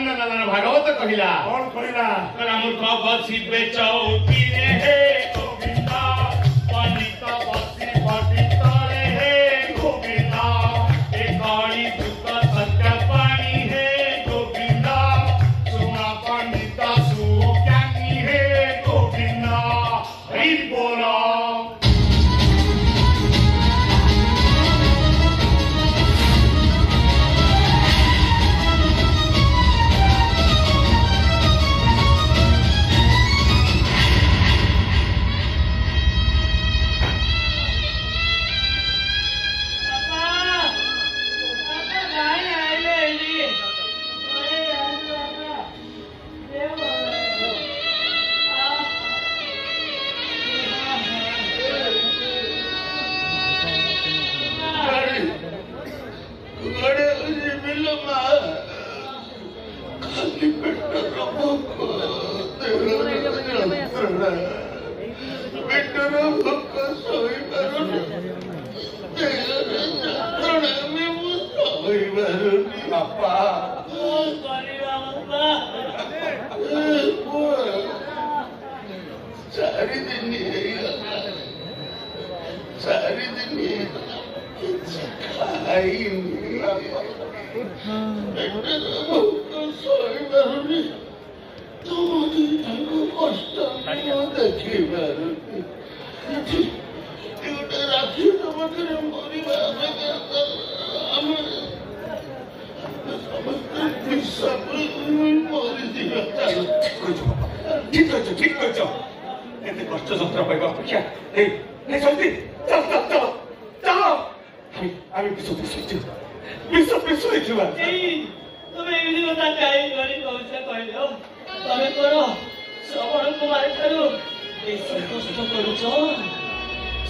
नंदन भागवत कहिला कौन कहिला कला मूर्ख बसिबे चौकी रे हे गोविंदा पंडित बसी पंडित रे हे गोविंदा ए काली दुख सत्य पानी हे गोविंदा सुना पंडित सुज्ञानी हे गोविंदा हरि बोला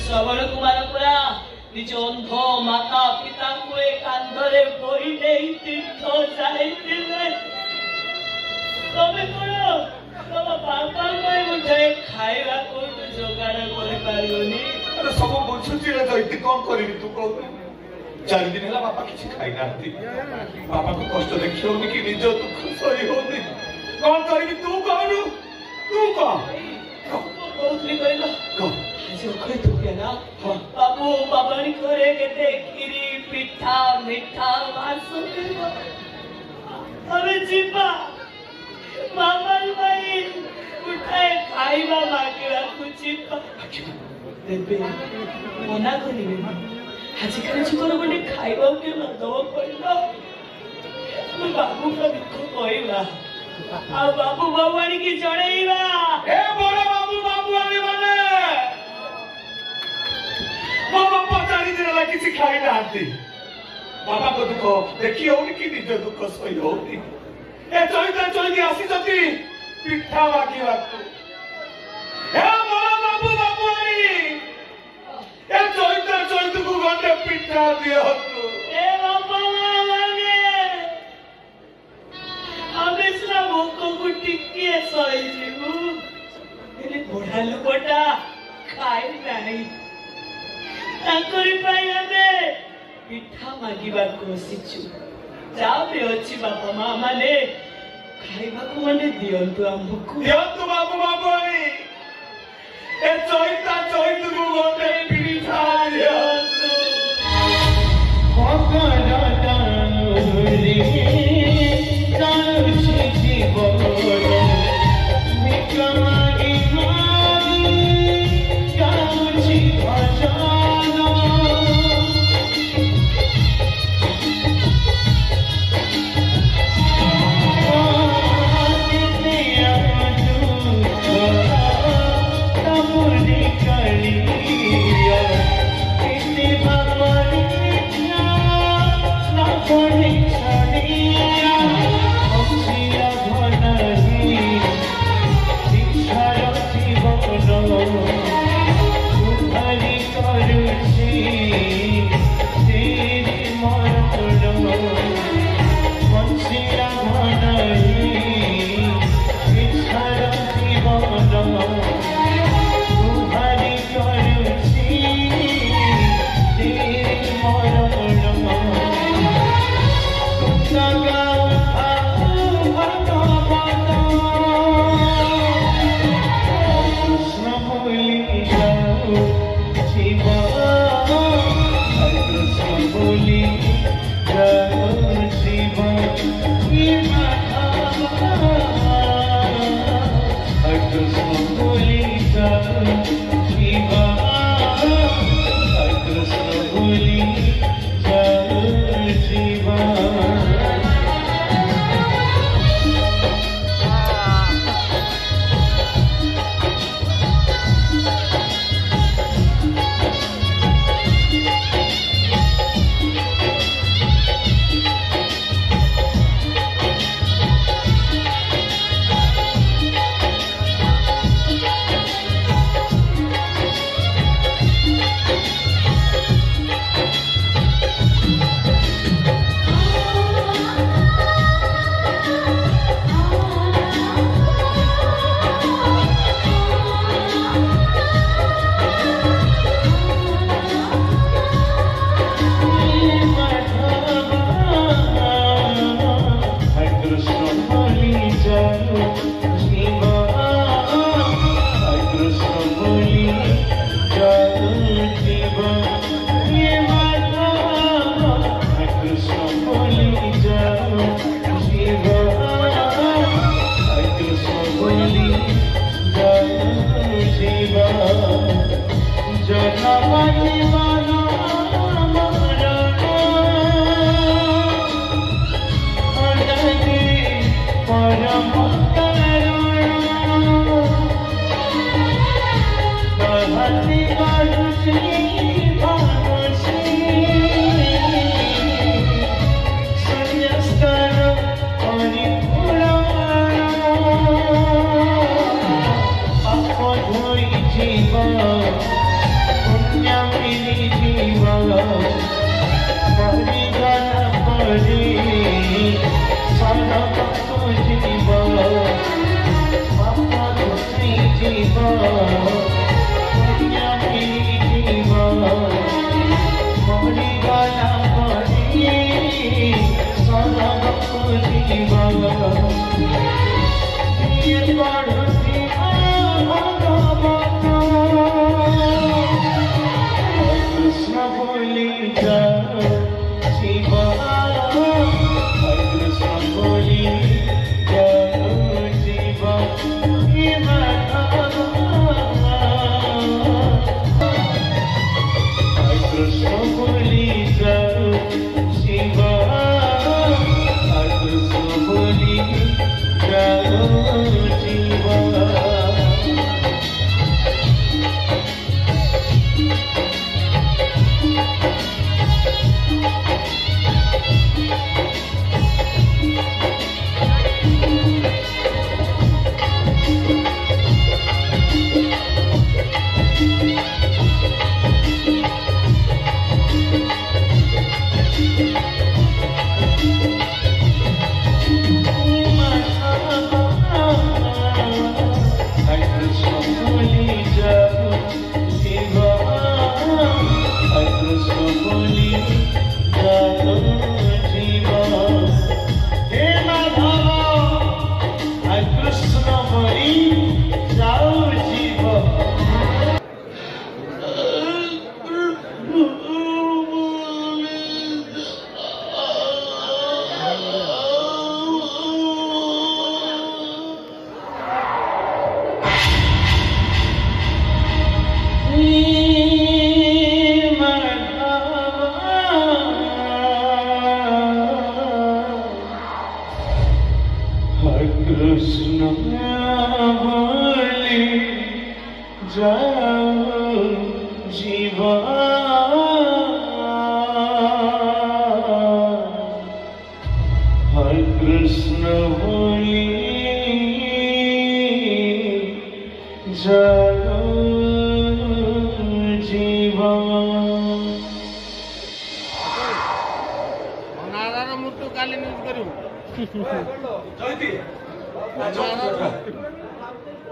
श्रवण कुमार पुरा निज अंध माता पिता को एक कांधरे बोई नहीं तीर्थ जाइतिले तमे करो तम बापा को मुझे खाइबा को जोगाड़ कर पारियोनी अरे सब बुझुची रे जइति कोन करबी तू को 4 दिन होला बापा किछि खाइ नाथि बापा को कष्ट देखियो कि निज दुख सही होनी कोन करबी तू कहनु तू कह कोथली कइलो को जो कहि तू के ना बाबू बाबानी करे के खीरी पिठा मिठा वासु अरे जीवा बाबा भाई उठाए खाइबा मागेला कुछ देबे मना करिबे आज काल जुगर गोटे खाइबा के न दव कइलो बाबू का दुख कइबा आ बाबू बाबानी की जणैबा ए बड़ बाबू बाबूआनी माने मो बापा 4 दिन होला किछि खाइ नाथि बाबा को दुख देखियो कि निज दुख सही होनी ए चैता चैती आसी जति पिठा बाकी बातु ए बड़ बाबू बाबूआनी ए चैता चैती को गंडे पिठा दियो तू ए बाबा माने अबेसरा भोको को टिके सही जीवु एले बड़ा लोकटा खाइ नाही ताकरी पाई हमे पिठा मागिबा कोसिछु जाबे अछि बाबा मां माने खाइबा को मने दियंतु हमकु दियंतु बाबू बाबूआनी ए चैता चैती को गंडे पिठा दियंतु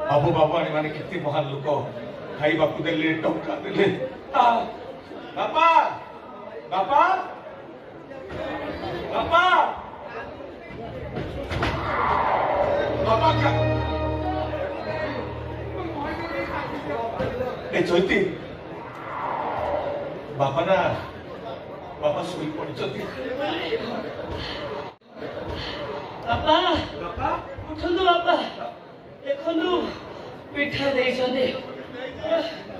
बाबू बाबा माने कितनी महान लोक खाइबा को देले टंका देले बापा बापा बापा बापा का ए ज्योति बापा ना बापा सोई पड़छती बापा बापा उठंदु बापा देखंदु पिठा देइछन्ते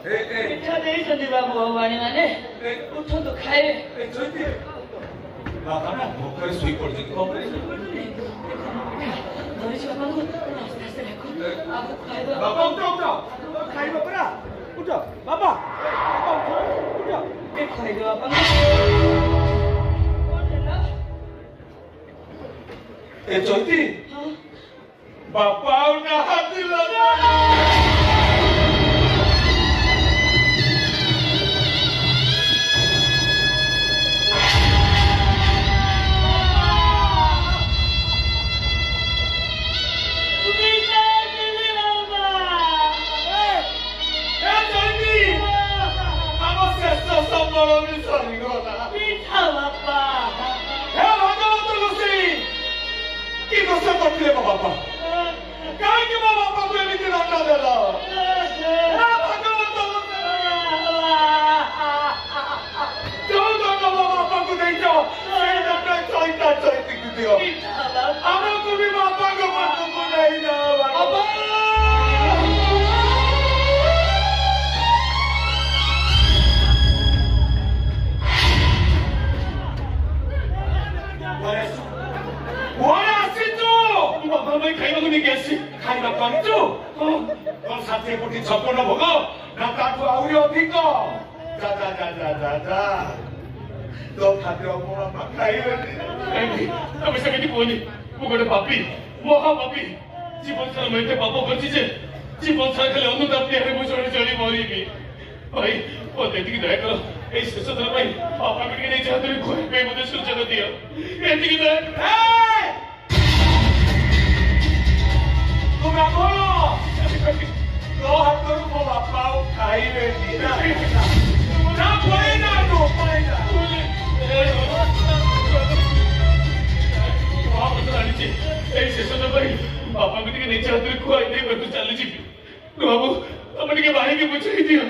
पिठा देइछन्ते बाबू बाबाणी माने उठंदु खाए ए ज्योति बापा ना भोकरे सोई पड़छती बापरे धरिछ बाबा को आस्ते आस्ते देखो आप खाए दो बाबा उठो उठो खाइबा परा उठो बाबा बाबा उठो ए खाए दो बाबा ए ज्योति बापा ना हाथ लगा बापा कहीं बापा को एमती दंड देल जो दंड बापा को दे चईता चईती को दियो हमको भी बापा को मन को नहीं जाओ बाबा खाइबा पांचु कौन साथी कोटी 56 भोग ना ताठु आउरी अधिक जा जा जा जा जा जा तो खाद्य मो बापा खाइबेनी तमे सेमिति कोनी मु गोटे पापी महा पापी जीवन सारा मैं पाप करछि जे जीवन सारा खाली अनुताप निहारे मु चली मरिबी भाई ओ तेतिकी दया करो ए शेष थर भाई पापा के नहीं चाहते कोई पे मुझे सूचना दियो एतिकी दया तुम बोलो तो हाथ करू मो बापा खाइबेनी ना कोई ना तो कोई ना निज हाथ में खुआई दे तू चली जी बाबू तुम टे भाई की बुझे दियो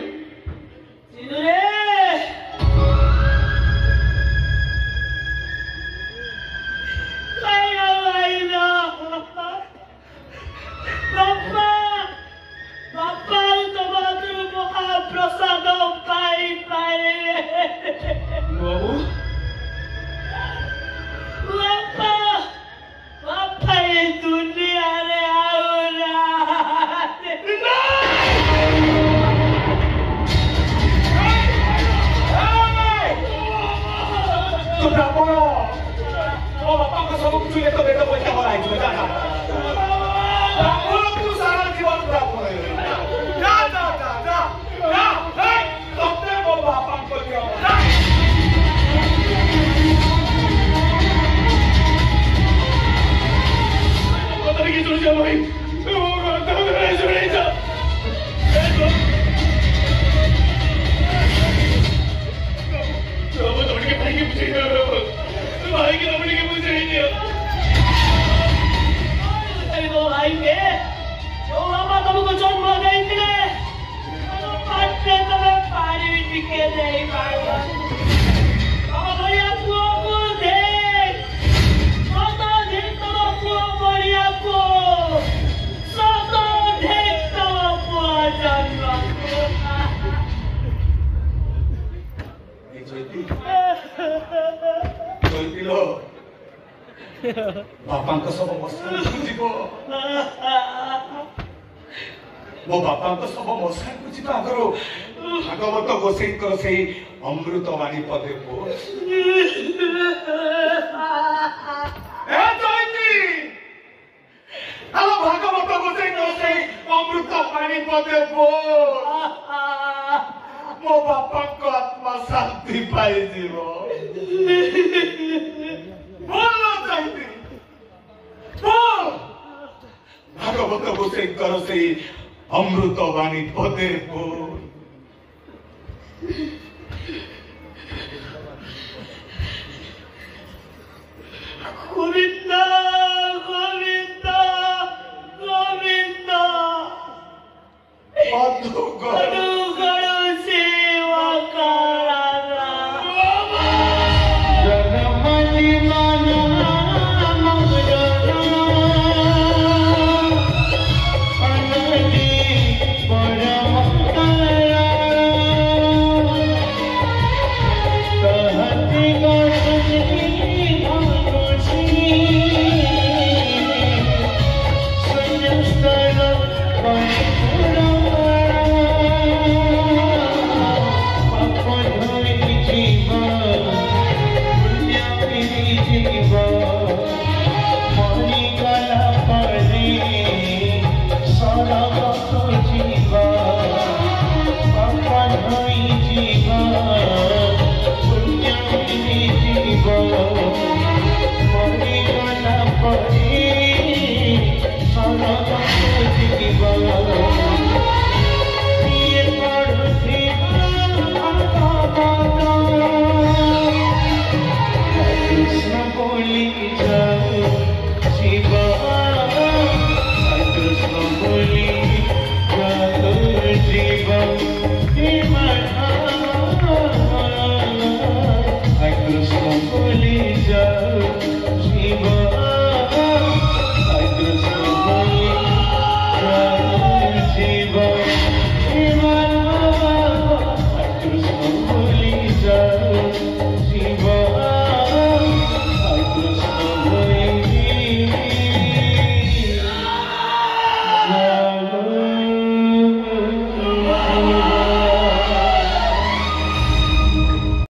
महाप्रसाद पाई पाए बाबू बापा बापा ये दुनिया रे तू ब्राह्मण ମୋ ବାପାଙ୍କ ସବୁ କିଛି ଏକ ବେଦ ପରୀକ୍ଷା କରାଇଛି ଜାଣା ବ୍ରାହ୍ମଣ ତୁ ସାରା ଜୀବନ ବ୍ରାହ୍ମଣ ଯା ଯା ଯା ଯା ଯା ତତେ ମୋ ବାପାଙ୍କ ଦିଅ पता नहीं सुन जा भाई वो करता है सुने जा वो तो के भाई के पूछे भाई के तो के पूछे ही नहीं अरे वो भाई के वो बाबा तुमको जन्म देई थे पाटे तुम्हें पानी भी टिके नहीं पाएगा बाबा बढ़िया को देख बाबा देख तुम को बढ़िया को सब देख तुम को जन्म କହିଥିଲ ବାପାଙ୍କ ଶବ ମଶାଣକୁ ଯିବ ମୋ ବାପାଙ୍କ ଶବ ମଶାଣକୁ ଯିବା ଆଗରୁ ଭାଗବତ ଗୋସାଇଙ୍କର ସେଇ ଅମୃତବାଣୀ ପଦେ ପୁଅ ଆମ ଭାଗବତ ଗୋସାଇଙ୍କର ସେଇ ଅମୃତବାଣୀ ପଦେ ପୁଅ ମୋ ବାପାଙ୍କ ଆତ୍ମା ଶାନ୍ତି ପାଇଯିବ ଭଲ ଚାହିଁବି ଭାଗବତ ଗୋସାଇଙ୍କର ସେଇ ଅମୃତବାଣୀ ପଦେ ପୁଅ गोविंद गोविंद गोविंद मधुगढ़ सेवा करा Bye.